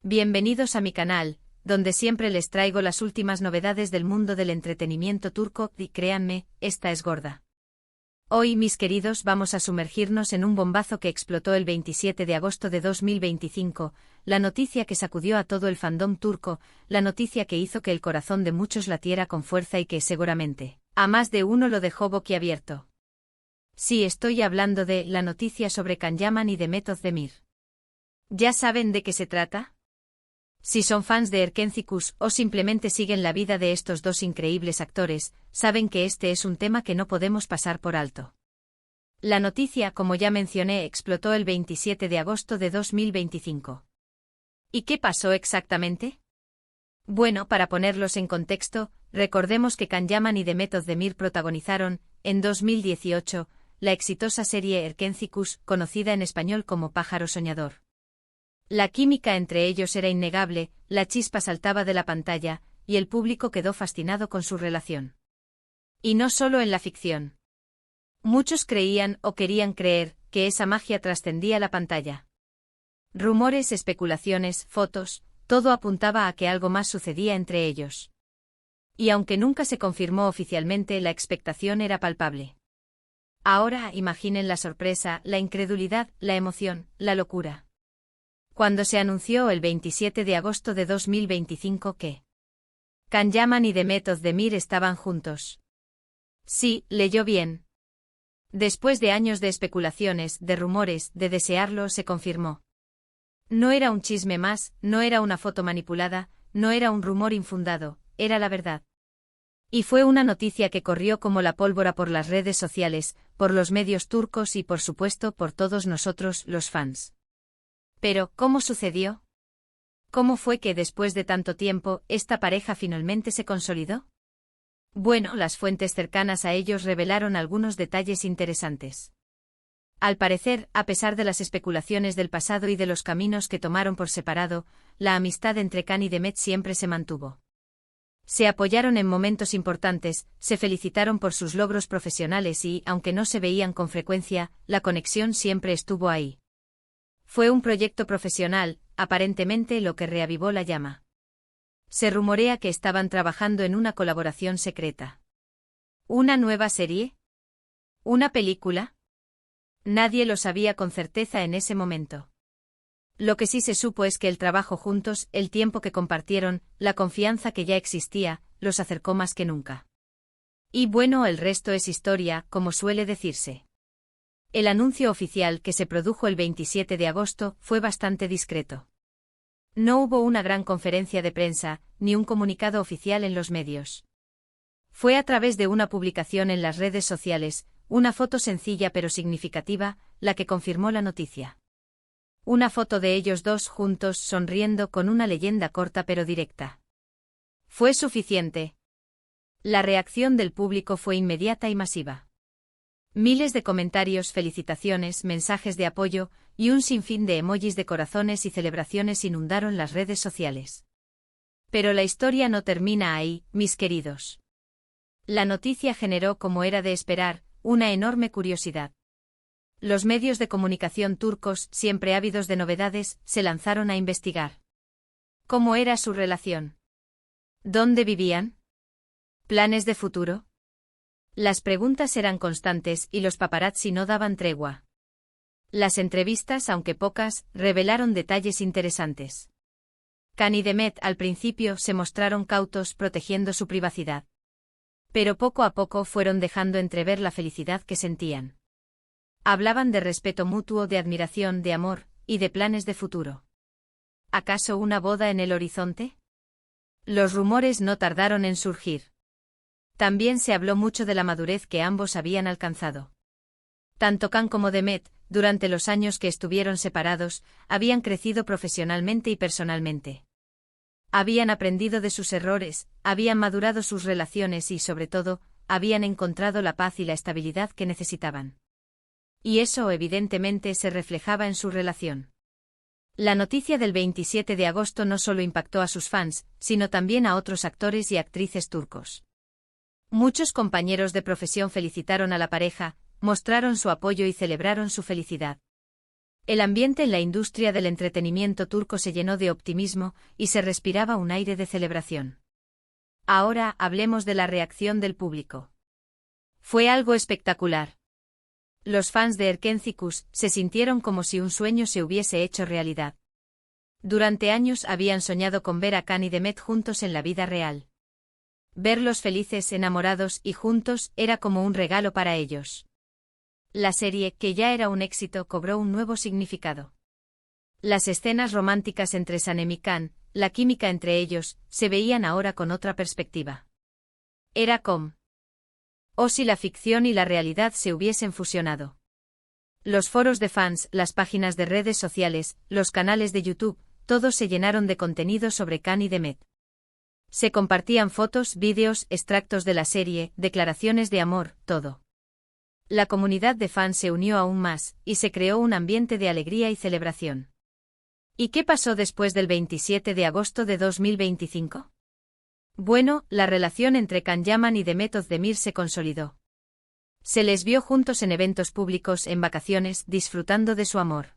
Bienvenidos a mi canal, donde siempre les traigo las últimas novedades del mundo del entretenimiento turco y créanme, esta es gorda. Hoy, mis queridos, vamos a sumergirnos en un bombazo que explotó el 27 de agosto de 2025, la noticia que sacudió a todo el fandom turco, la noticia que hizo que el corazón de muchos latiera con fuerza y que, seguramente, a más de uno lo dejó boquiabierto. Sí, estoy hablando de la noticia sobre Can Yaman y Demet Özdemir. ¿Ya saben de qué se trata? Si son fans de Erkencikus o simplemente siguen la vida de estos dos increíbles actores, saben que este es un tema que no podemos pasar por alto. La noticia, como ya mencioné, explotó el 27 de agosto de 2025. ¿Y qué pasó exactamente? Bueno, para ponerlos en contexto, recordemos que Can Yaman y Demet Özdemir protagonizaron, en 2018, la exitosa serie Erkencikus, conocida en español como Pájaro Soñador. La química entre ellos era innegable, la chispa saltaba de la pantalla, y el público quedó fascinado con su relación. Y no solo en la ficción. Muchos creían o querían creer que esa magia trascendía la pantalla. Rumores, especulaciones, fotos, todo apuntaba a que algo más sucedía entre ellos. Y aunque nunca se confirmó oficialmente, la expectación era palpable. Ahora imaginen la sorpresa, la incredulidad, la emoción, la locura. Cuando se anunció el 27 de agosto de 2025 que Can Yaman y Demet Özdemir estaban juntos. Sí, leyó bien. Después de años de especulaciones, de rumores, de desearlo, se confirmó. No era un chisme más, no era una foto manipulada, no era un rumor infundado, era la verdad. Y fue una noticia que corrió como la pólvora por las redes sociales, por los medios turcos y por supuesto por todos nosotros, los fans. Pero, ¿cómo sucedió? ¿Cómo fue que después de tanto tiempo, esta pareja finalmente se consolidó? Bueno, las fuentes cercanas a ellos revelaron algunos detalles interesantes. Al parecer, a pesar de las especulaciones del pasado y de los caminos que tomaron por separado, la amistad entre Can y Demet siempre se mantuvo. Se apoyaron en momentos importantes, se felicitaron por sus logros profesionales y, aunque no se veían con frecuencia, la conexión siempre estuvo ahí. Fue un proyecto profesional, aparentemente lo que reavivó la llama. Se rumorea que estaban trabajando en una colaboración secreta. ¿Una nueva serie? ¿Una película? Nadie lo sabía con certeza en ese momento. Lo que sí se supo es que el trabajo juntos, el tiempo que compartieron, la confianza que ya existía, los acercó más que nunca. Y bueno, el resto es historia, como suele decirse. El anuncio oficial que se produjo el 27 de agosto fue bastante discreto. No hubo una gran conferencia de prensa, ni un comunicado oficial en los medios. Fue a través de una publicación en las redes sociales, una foto sencilla pero significativa, la que confirmó la noticia. Una foto de ellos dos juntos sonriendo con una leyenda corta pero directa. Fue suficiente. La reacción del público fue inmediata y masiva. Miles de comentarios, felicitaciones, mensajes de apoyo, y un sinfín de emojis de corazones y celebraciones inundaron las redes sociales. Pero la historia no termina ahí, mis queridos. La noticia generó, como era de esperar, una enorme curiosidad. Los medios de comunicación turcos, siempre ávidos de novedades, se lanzaron a investigar. ¿Cómo era su relación? ¿Dónde vivían? ¿Planes de futuro? Las preguntas eran constantes y los paparazzi no daban tregua. Las entrevistas, aunque pocas, revelaron detalles interesantes. Can y Demet al principio se mostraron cautos protegiendo su privacidad. Pero poco a poco fueron dejando entrever la felicidad que sentían. Hablaban de respeto mutuo, de admiración, de amor, y de planes de futuro. ¿Acaso una boda en el horizonte? Los rumores no tardaron en surgir. También se habló mucho de la madurez que ambos habían alcanzado. Tanto Can como Demet, durante los años que estuvieron separados, habían crecido profesionalmente y personalmente. Habían aprendido de sus errores, habían madurado sus relaciones y, sobre todo, habían encontrado la paz y la estabilidad que necesitaban. Y eso evidentemente se reflejaba en su relación. La noticia del 27 de agosto no solo impactó a sus fans, sino también a otros actores y actrices turcos. Muchos compañeros de profesión felicitaron a la pareja, mostraron su apoyo y celebraron su felicidad. El ambiente en la industria del entretenimiento turco se llenó de optimismo y se respiraba un aire de celebración. Ahora hablemos de la reacción del público. Fue algo espectacular. Los fans de Erkencikus se sintieron como si un sueño se hubiese hecho realidad. Durante años habían soñado con ver a Can y Demet juntos en la vida real. Verlos felices, enamorados y juntos era como un regalo para ellos. La serie, que ya era un éxito, cobró un nuevo significado. Las escenas románticas entre Sanem y Can, la química entre ellos, se veían ahora con otra perspectiva. Era como si la ficción y la realidad se hubiesen fusionado. Los foros de fans, las páginas de redes sociales, los canales de YouTube, todos se llenaron de contenido sobre Can y Demet. Se compartían fotos, vídeos, extractos de la serie, declaraciones de amor, todo. La comunidad de fans se unió aún más, y se creó un ambiente de alegría y celebración. ¿Y qué pasó después del 27 de agosto de 2025? Bueno, la relación entre Can Yaman y Demet Özdemir se consolidó. Se les vio juntos en eventos públicos, en vacaciones, disfrutando de su amor.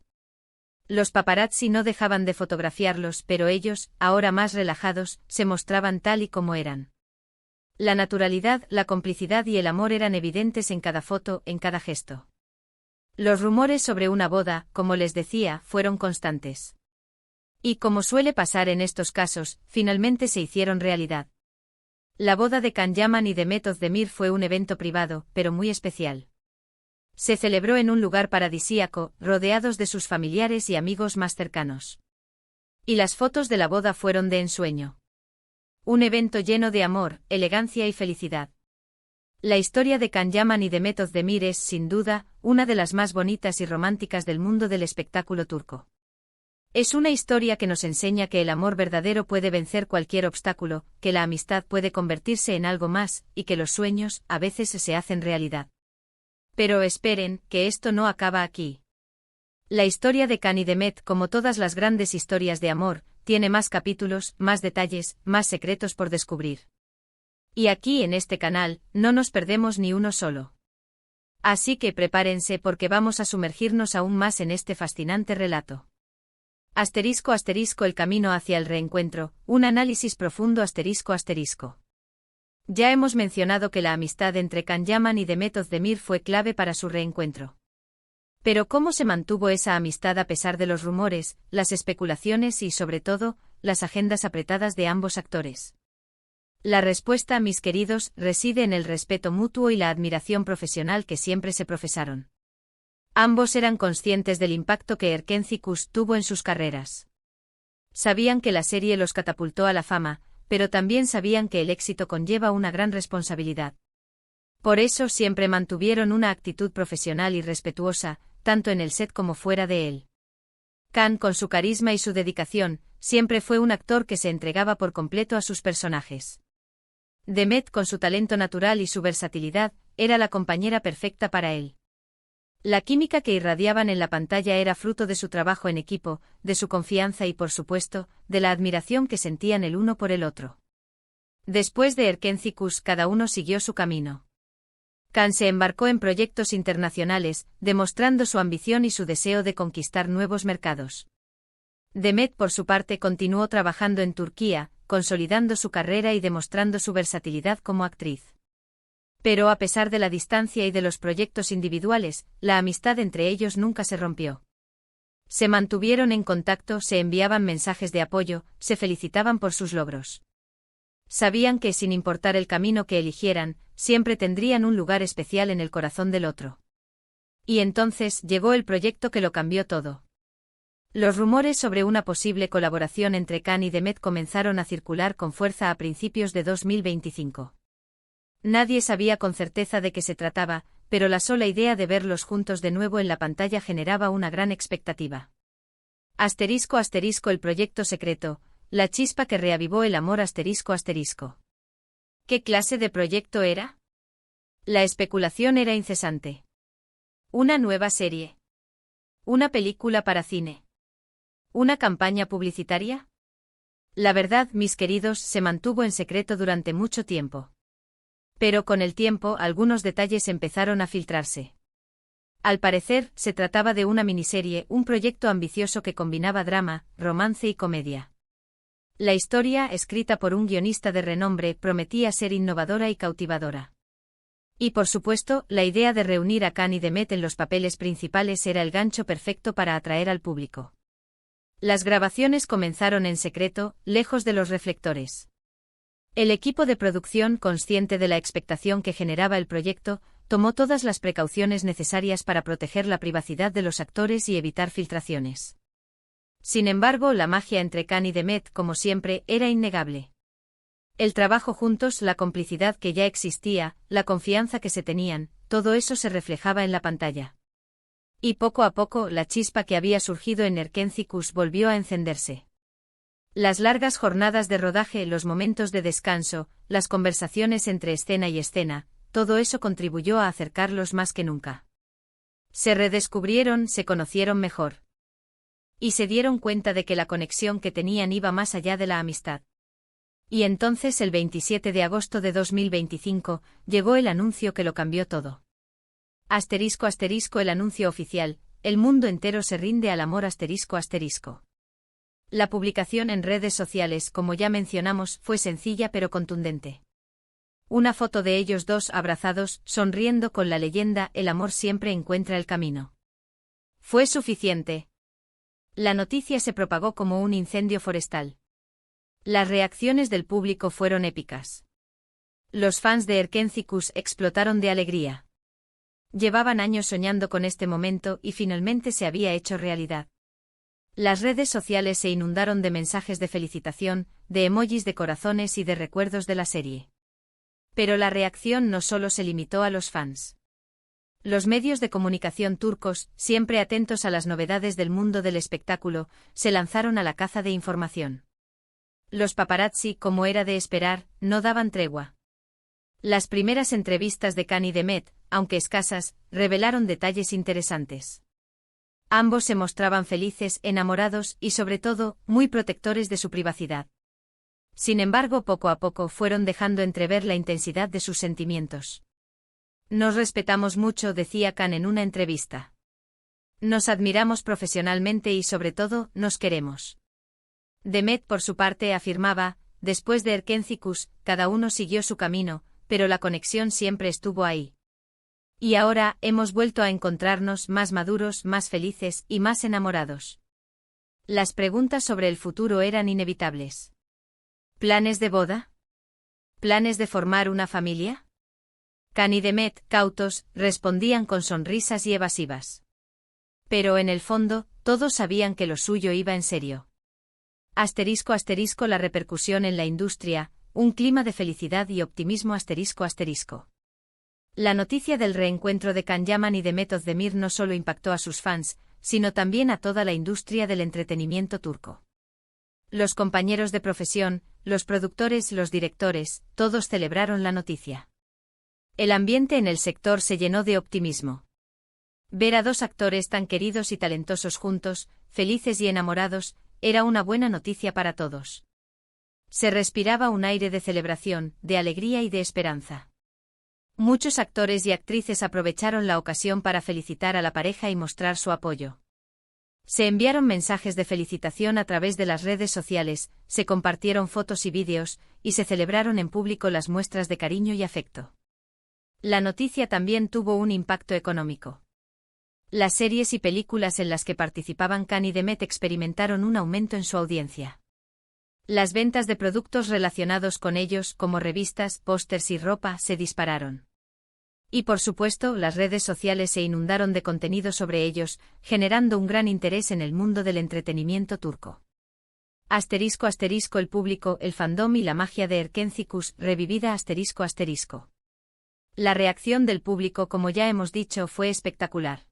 Los paparazzi no dejaban de fotografiarlos, pero ellos, ahora más relajados, se mostraban tal y como eran. La naturalidad, la complicidad y el amor eran evidentes en cada foto, en cada gesto. Los rumores sobre una boda, como les decía, fueron constantes. Y como suele pasar en estos casos, finalmente se hicieron realidad. La boda de Can Yaman y Demet Özdemir fue un evento privado, pero muy especial. Se celebró en un lugar paradisíaco, rodeados de sus familiares y amigos más cercanos. Y las fotos de la boda fueron de ensueño. Un evento lleno de amor, elegancia y felicidad. La historia de Can Yaman y Demet Özdemir es, sin duda, una de las más bonitas y románticas del mundo del espectáculo turco. Es una historia que nos enseña que el amor verdadero puede vencer cualquier obstáculo, que la amistad puede convertirse en algo más, y que los sueños, a veces, se hacen realidad. Pero esperen, que esto no acaba aquí. La historia de Can y Demet, como todas las grandes historias de amor, tiene más capítulos, más detalles, más secretos por descubrir. Y aquí en este canal, no nos perdemos ni uno solo. Así que prepárense porque vamos a sumergirnos aún más en este fascinante relato. *** El camino hacia el reencuentro, un análisis profundo ***. Ya hemos mencionado que la amistad entre Can Yaman y Demet Özdemir fue clave para su reencuentro. Pero ¿cómo se mantuvo esa amistad a pesar de los rumores, las especulaciones y, sobre todo, las agendas apretadas de ambos actores? La respuesta, mis queridos, reside en el respeto mutuo y la admiración profesional que siempre se profesaron. Ambos eran conscientes del impacto que Erkencikus tuvo en sus carreras. Sabían que la serie los catapultó a la fama, pero también sabían que el éxito conlleva una gran responsabilidad. Por eso siempre mantuvieron una actitud profesional y respetuosa, tanto en el set como fuera de él. Can, con su carisma y su dedicación, siempre fue un actor que se entregaba por completo a sus personajes. Demet, con su talento natural y su versatilidad, era la compañera perfecta para él. La química que irradiaban en la pantalla era fruto de su trabajo en equipo, de su confianza y, por supuesto, de la admiración que sentían el uno por el otro. Después de Erkencikus, cada uno siguió su camino. Can se embarcó en proyectos internacionales, demostrando su ambición y su deseo de conquistar nuevos mercados. Demet, por su parte, continuó trabajando en Turquía, consolidando su carrera y demostrando su versatilidad como actriz. Pero a pesar de la distancia y de los proyectos individuales, la amistad entre ellos nunca se rompió. Se mantuvieron en contacto, se enviaban mensajes de apoyo, se felicitaban por sus logros. Sabían que, sin importar el camino que eligieran, siempre tendrían un lugar especial en el corazón del otro. Y entonces llegó el proyecto que lo cambió todo. Los rumores sobre una posible colaboración entre Can y Demet comenzaron a circular con fuerza a principios de 2025. Nadie sabía con certeza de qué se trataba, pero la sola idea de verlos juntos de nuevo en la pantalla generaba una gran expectativa. *** El proyecto secreto, la chispa que reavivó el amor ***. ¿Qué clase de proyecto era? La especulación era incesante. ¿Una nueva serie? ¿Una película para cine? ¿Una campaña publicitaria? La verdad, mis queridos, se mantuvo en secreto durante mucho tiempo. Pero con el tiempo algunos detalles empezaron a filtrarse. Al parecer, se trataba de una miniserie, un proyecto ambicioso que combinaba drama, romance y comedia. La historia, escrita por un guionista de renombre, prometía ser innovadora y cautivadora. Y por supuesto, la idea de reunir a Khan y Demet en los papeles principales era el gancho perfecto para atraer al público. Las grabaciones comenzaron en secreto, lejos de los reflectores. El equipo de producción, consciente de la expectación que generaba el proyecto, tomó todas las precauciones necesarias para proteger la privacidad de los actores y evitar filtraciones. Sin embargo, la magia entre Khan y Demet, como siempre, era innegable. El trabajo juntos, la complicidad que ya existía, la confianza que se tenían, todo eso se reflejaba en la pantalla. Y poco a poco, la chispa que había surgido en Erkencikus volvió a encenderse. Las largas jornadas de rodaje, los momentos de descanso, las conversaciones entre escena y escena, todo eso contribuyó a acercarlos más que nunca. Se redescubrieron, se conocieron mejor. Y se dieron cuenta de que la conexión que tenían iba más allá de la amistad. Y entonces el 27 de agosto de 2025, llegó el anuncio que lo cambió todo. Asterisco asterisco el anuncio oficial, el mundo entero se rinde al amor asterisco asterisco. La publicación en redes sociales, como ya mencionamos, fue sencilla pero contundente. Una foto de ellos dos abrazados, sonriendo con la leyenda «El amor siempre encuentra el camino». Fue suficiente. La noticia se propagó como un incendio forestal. Las reacciones del público fueron épicas. Los fans de Erkencikus explotaron de alegría. Llevaban años soñando con este momento y finalmente se había hecho realidad. Las redes sociales se inundaron de mensajes de felicitación, de emojis de corazones y de recuerdos de la serie. Pero la reacción no solo se limitó a los fans. Los medios de comunicación turcos, siempre atentos a las novedades del mundo del espectáculo, se lanzaron a la caza de información. Los paparazzi, como era de esperar, no daban tregua. Las primeras entrevistas de Khan y Demet, aunque escasas, revelaron detalles interesantes. Ambos se mostraban felices, enamorados y sobre todo, muy protectores de su privacidad. Sin embargo, poco a poco fueron dejando entrever la intensidad de sus sentimientos. Nos respetamos mucho, decía Khan en una entrevista. Nos admiramos profesionalmente y sobre todo, nos queremos. Demet, por su parte, afirmaba, después de Erkencikus, cada uno siguió su camino, pero la conexión siempre estuvo ahí. Y ahora, hemos vuelto a encontrarnos más maduros, más felices y más enamorados. Las preguntas sobre el futuro eran inevitables. ¿Planes de boda? ¿Planes de formar una familia? Khan y Demet, cautos, respondían con sonrisas y evasivas. Pero en el fondo, todos sabían que lo suyo iba en serio. Asterisco asterisco la repercusión en la industria, un clima de felicidad y optimismo asterisco asterisco. La noticia del reencuentro de Can Yaman y Demet Özdemir no solo impactó a sus fans, sino también a toda la industria del entretenimiento turco. Los compañeros de profesión, los productores, los directores, todos celebraron la noticia. El ambiente en el sector se llenó de optimismo. Ver a dos actores tan queridos y talentosos juntos, felices y enamorados, era una buena noticia para todos. Se respiraba un aire de celebración, de alegría y de esperanza. Muchos actores y actrices aprovecharon la ocasión para felicitar a la pareja y mostrar su apoyo. Se enviaron mensajes de felicitación a través de las redes sociales, se compartieron fotos y vídeos, y se celebraron en público las muestras de cariño y afecto. La noticia también tuvo un impacto económico. Las series y películas en las que participaban Khan y Demet experimentaron un aumento en su audiencia. Las ventas de productos relacionados con ellos, como revistas, pósters y ropa, se dispararon. Y por supuesto, las redes sociales se inundaron de contenido sobre ellos, generando un gran interés en el mundo del entretenimiento turco. Asterisco asterisco el público, el fandom y la magia de Erkencikus, revivida asterisco asterisco. La reacción del público, como ya hemos dicho, fue espectacular.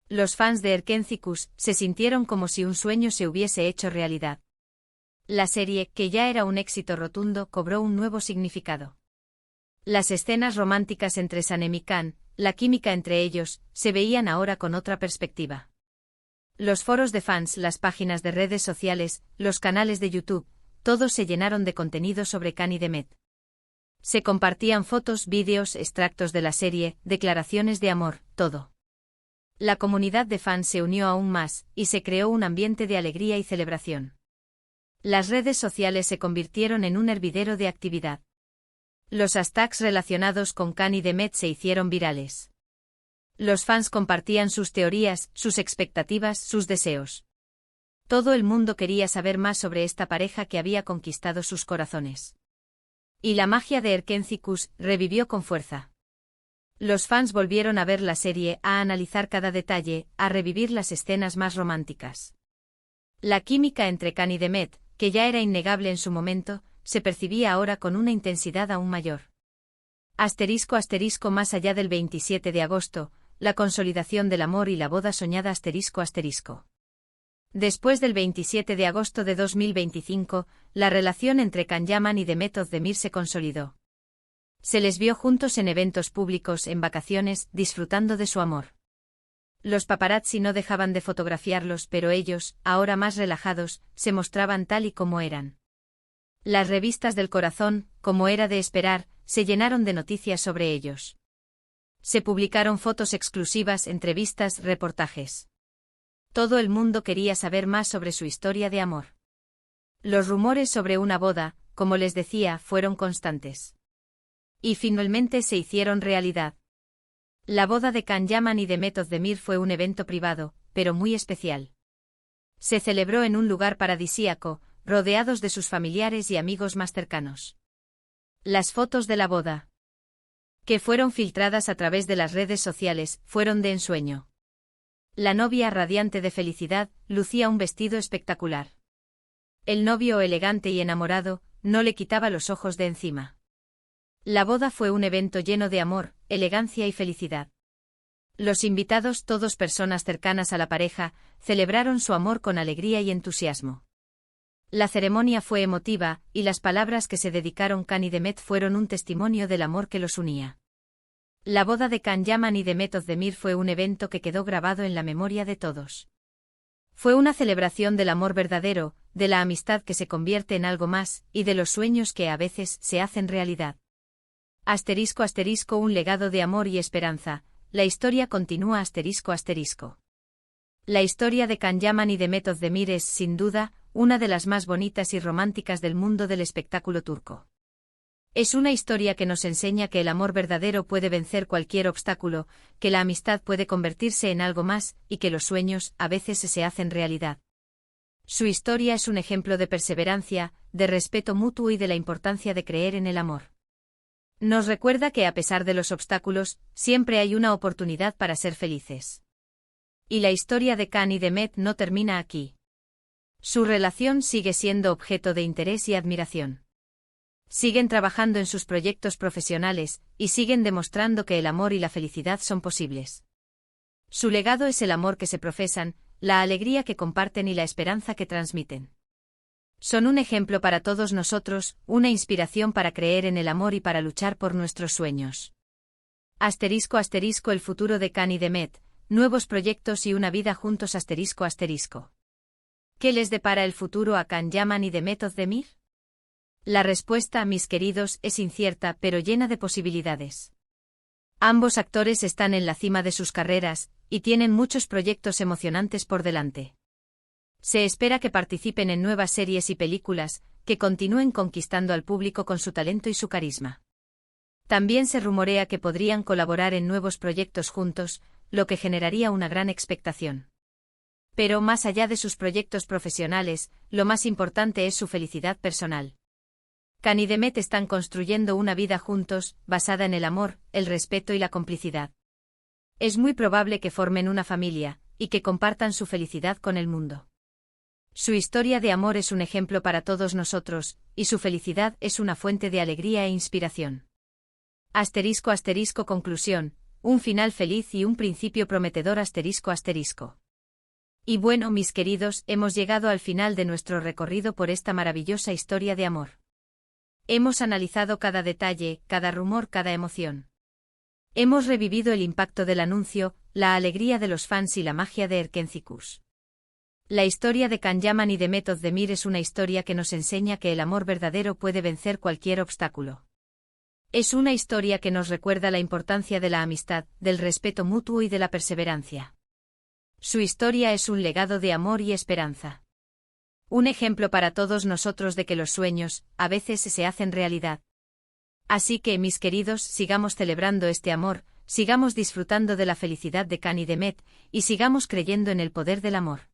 Los fans de Erkencikus se sintieron como si un sueño se hubiese hecho realidad. La serie, que ya era un éxito rotundo, cobró un nuevo significado. Las escenas románticas entre Sanem y Khan, la química entre ellos, se veían ahora con otra perspectiva. Los foros de fans, las páginas de redes sociales, los canales de YouTube, todos se llenaron de contenido sobre Khan y Demet. Se compartían fotos, vídeos, extractos de la serie, declaraciones de amor, todo. La comunidad de fans se unió aún más, y se creó un ambiente de alegría y celebración. Las redes sociales se convirtieron en un hervidero de actividad. Los hashtags relacionados con Kanye y Met se hicieron virales. Los fans compartían sus teorías, sus expectativas, sus deseos. Todo el mundo quería saber más sobre esta pareja que había conquistado sus corazones. Y la magia de Erkencikus revivió con fuerza. Los fans volvieron a ver la serie, a analizar cada detalle, a revivir las escenas más románticas. La química entre Kanye y Met, que ya era innegable en su momento, se percibía ahora con una intensidad aún mayor. *** Más allá del 27 de agosto, la consolidación del amor y la boda soñada ***. Después del 27 de agosto de 2025, la relación entre Can Yaman y Demet Özdemir se consolidó. Se les vio juntos en eventos públicos, en vacaciones, disfrutando de su amor. Los paparazzi no dejaban de fotografiarlos, pero ellos, ahora más relajados, se mostraban tal y como eran. Las revistas del corazón, como era de esperar, se llenaron de noticias sobre ellos. Se publicaron fotos exclusivas, entrevistas, reportajes. Todo el mundo quería saber más sobre su historia de amor. Los rumores sobre una boda, como les decía, fueron constantes. Y finalmente se hicieron realidad. La boda de Can Yaman y Demet Özdemir fue un evento privado, pero muy especial. Se celebró en un lugar paradisíaco, rodeados de sus familiares y amigos más cercanos. Las fotos de la boda, que fueron filtradas a través de las redes sociales, fueron de ensueño. La novia, radiante de felicidad, lucía un vestido espectacular. El novio, elegante y enamorado, no le quitaba los ojos de encima. La boda fue un evento lleno de amor, elegancia y felicidad. Los invitados, todos personas cercanas a la pareja, celebraron su amor con alegría y entusiasmo. La ceremonia fue emotiva, y las palabras que se dedicaron Kanye y Demet fueron un testimonio del amor que los unía. La boda de Can Yaman y Demet Özdemir fue un evento que quedó grabado en la memoria de todos. Fue una celebración del amor verdadero, de la amistad que se convierte en algo más, y de los sueños que a veces se hacen realidad. *** Un legado de amor y esperanza, la historia continúa ***. La historia de Can Yaman y Demet Özdemir es, sin duda, una de las más bonitas y románticas del mundo del espectáculo turco. Es una historia que nos enseña que el amor verdadero puede vencer cualquier obstáculo, que la amistad puede convertirse en algo más, y que los sueños, a veces, se hacen realidad. Su historia es un ejemplo de perseverancia, de respeto mutuo y de la importancia de creer en el amor. Nos recuerda que a pesar de los obstáculos, siempre hay una oportunidad para ser felices. Y la historia de Can y Demet no termina aquí. Su relación sigue siendo objeto de interés y admiración. Siguen trabajando en sus proyectos profesionales, y siguen demostrando que el amor y la felicidad son posibles. Su legado es el amor que se profesan, la alegría que comparten y la esperanza que transmiten. Son un ejemplo para todos nosotros, una inspiración para creer en el amor y para luchar por nuestros sueños. ***. El futuro de Can y Demet, nuevos proyectos y una vida juntos ***. ¿Qué les depara el futuro a Can Yaman y Demet Özdemir? La respuesta, mis queridos, es incierta pero llena de posibilidades. Ambos actores están en la cima de sus carreras, y tienen muchos proyectos emocionantes por delante. Se espera que participen en nuevas series y películas, que continúen conquistando al público con su talento y su carisma. También se rumorea que podrían colaborar en nuevos proyectos juntos, lo que generaría una gran expectación. Pero más allá de sus proyectos profesionales, lo más importante es su felicidad personal. Can y Demet están construyendo una vida juntos, basada en el amor, el respeto y la complicidad. Es muy probable que formen una familia, y que compartan su felicidad con el mundo. Su historia de amor es un ejemplo para todos nosotros, y su felicidad es una fuente de alegría e inspiración. ***. Conclusión, un final feliz y un principio prometedor ***. Y bueno, mis queridos, hemos llegado al final de nuestro recorrido por esta maravillosa historia de amor. Hemos analizado cada detalle, cada rumor, cada emoción. Hemos revivido el impacto del anuncio, la alegría de los fans y la magia de Erkencikus. La historia de Can Yaman y Demet Özdemir es una historia que nos enseña que el amor verdadero puede vencer cualquier obstáculo. Es una historia que nos recuerda la importancia de la amistad, del respeto mutuo y de la perseverancia. Su historia es un legado de amor y esperanza. Un ejemplo para todos nosotros de que los sueños, a veces se hacen realidad. Así que, mis queridos, sigamos celebrando este amor, sigamos disfrutando de la felicidad de Cán y Demet, y sigamos creyendo en el poder del amor.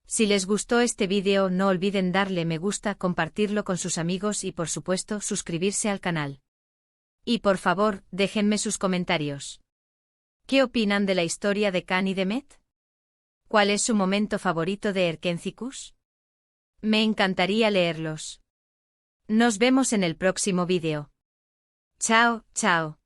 Si les gustó este vídeo, no olviden darle me gusta, compartirlo con sus amigos y por supuesto suscribirse al canal. Y por favor, déjenme sus comentarios. ¿Qué opinan de la historia de Cán y Demet? ¿Cuál es su momento favorito de Erkencis? Me encantaría leerlos. Nos vemos en el próximo vídeo. Chao, chao.